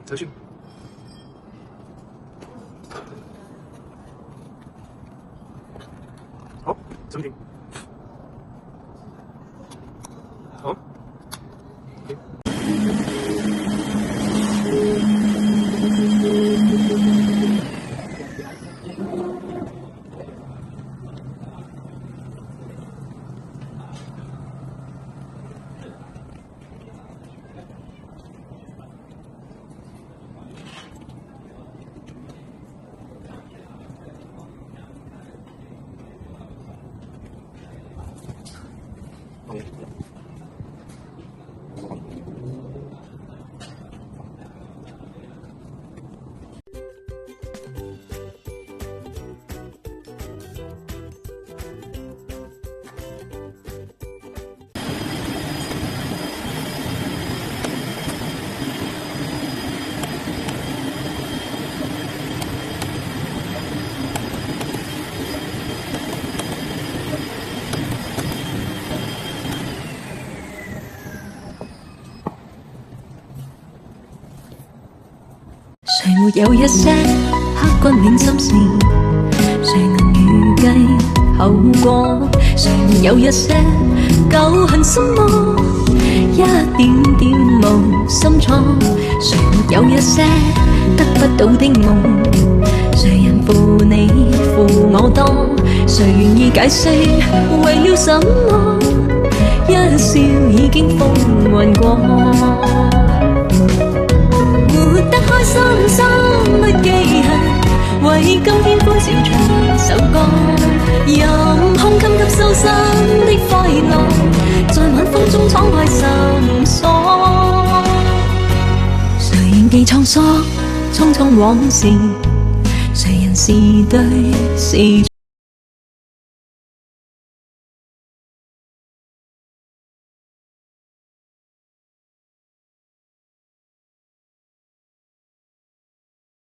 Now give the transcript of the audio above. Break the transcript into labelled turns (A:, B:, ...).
A: 泽迅，好，怎么停？好。
B: 誰沒有一些刻骨銘心事？誰能預計後果？誰沒有一些舊恨心魔？一點點無心錯。誰沒有一些得不到的夢？誰人負你負我多？誰願意解釋為了什麼？一笑已經風雲過。活得開心心不記恨，為今天歡笑唱首歌，任空襟給修身的快樂，在晚風中敞開心鎖。誰仍記滄桑，匆匆往事，誰人是對是